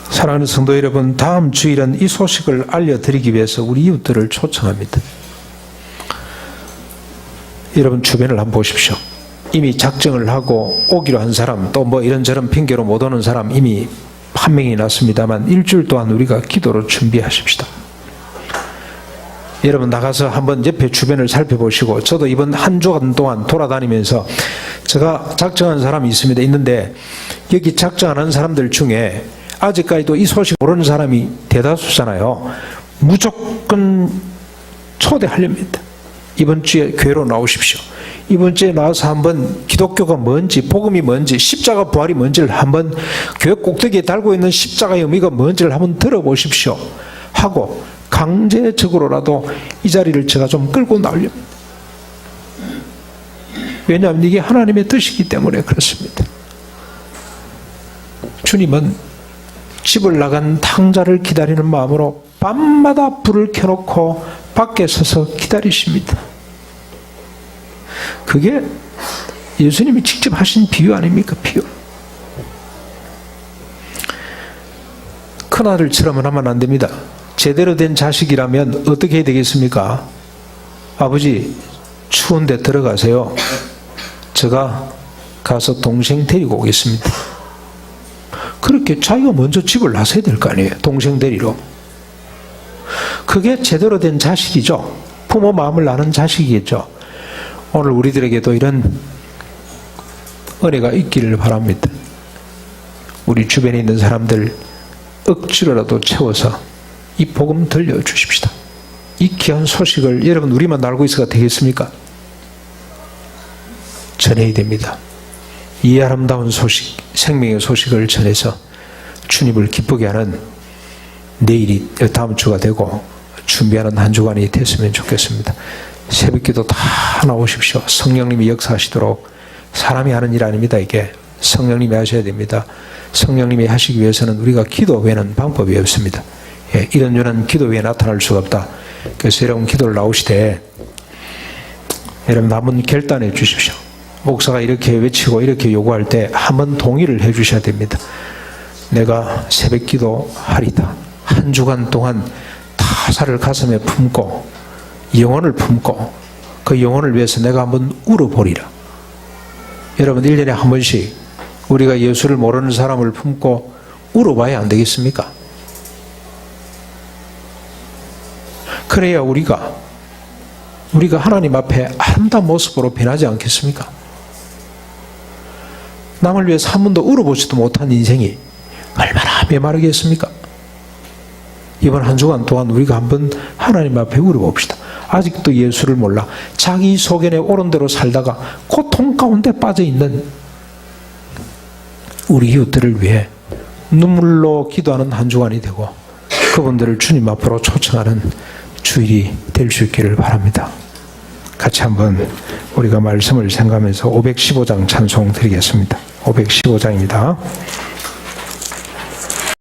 사랑하는 성도 여러분, 다음 주일은 이 소식을 알려드리기 위해서 우리 이웃들을 초청합니다. 여러분 주변을 한번 보십시오. 이미 작정을 하고 오기로 한 사람, 또 뭐 이런저런 핑계로 못 오는 사람 이미 판명이 났습니다만 일주일 동안 우리가 기도로 준비하십시다. 여러분 나가서 한번 옆에 주변을 살펴보시고, 저도 이번 한 주간 동안 돌아다니면서 제가 작정한 사람이 있습니다. 있는데 여기 작정하는 사람들 중에 아직까지도 이 소식 모르는 사람이 대다수잖아요. 무조건 초대하렵니다. 이번 주에 교회로 나오십시오. 이번 주에 나와서 한번 기독교가 뭔지, 복음이 뭔지, 십자가 부활이 뭔지를 한번, 교회 꼭대기에 달고 있는 십자가의 의미가 뭔지를 한번 들어보십시오 하고 강제적으로라도 이 자리를 제가 좀 끌고 나오렵니다. 왜냐하면 이게 하나님의 뜻이기 때문에 그렇습니다. 주님은 집을 나간 탕자를 기다리는 마음으로 밤마다 불을 켜놓고 밖에 서서 기다리십니다. 그게 예수님이 직접 하신 비유 아닙니까? 비유. 큰아들처럼은 하면 안 됩니다. 제대로 된 자식이라면 어떻게 해야 되겠습니까? 아버지, 추운데 들어가세요. 제가 가서 동생 데리고 오겠습니다. 그렇게 자기가 먼저 집을 나서야 될 거 아니에요. 동생 데리러. 그게 제대로 된 자식이죠. 부모 마음을 아는 자식이겠죠. 오늘 우리들에게도 이런 은혜가 있기를 바랍니다. 우리 주변에 있는 사람들 억지로라도 채워서 이 복음 들려주십시다. 이 귀한 소식을 여러분 우리만 알고 있어가 되겠습니까? 전해야 됩니다. 이 아름다운 소식, 생명의 소식을 전해서 주님을 기쁘게 하는 내일이 다음 주가 되고 준비하는 한 주간이 됐으면 좋겠습니다. 새벽기도 다 나오십시오. 성령님이 역사하시도록. 사람이 하는 일 아닙니다. 이게 성령님이 하셔야 됩니다. 성령님이 하시기 위해서는 우리가 기도 외에는 방법이 없습니다. 이런 유는 기도 외에 나타날 수가 없다. 그래서 여러분 기도를 나오시되 여러분 한번 결단해 주십시오. 목사가 이렇게 외치고 이렇게 요구할 때 한번 동의를 해 주셔야 됩니다. 내가 새벽 기도 하리다. 한 주간 동안 타사를 가슴에 품고 영혼을 품고 그 영혼을 위해서 내가 한번 울어보리라. 여러분 1년에 한 번씩 우리가 예수를 모르는 사람을 품고 울어봐야 안 되겠습니까? 그래야 우리가 하나님 앞에 아름다운 모습으로 변하지 않겠습니까? 남을 위해서 한 번도 울어보지도 못한 인생이 얼마나 메마르겠습니까? 이번 한 주간 동안 우리가 한번 하나님 앞에 울어봅시다. 아직도 예수를 몰라 자기 소견에 옳은 대로 살다가 고통 가운데 빠져있는 우리 이웃들을 위해 눈물로 기도하는 한 주간이 되고 그분들을 주님 앞으로 초청하는 주일이 될 수 있기를 바랍니다. 같이 한번 우리가 말씀을 생각하면서 515장 찬송 드리겠습니다. 515장입니다.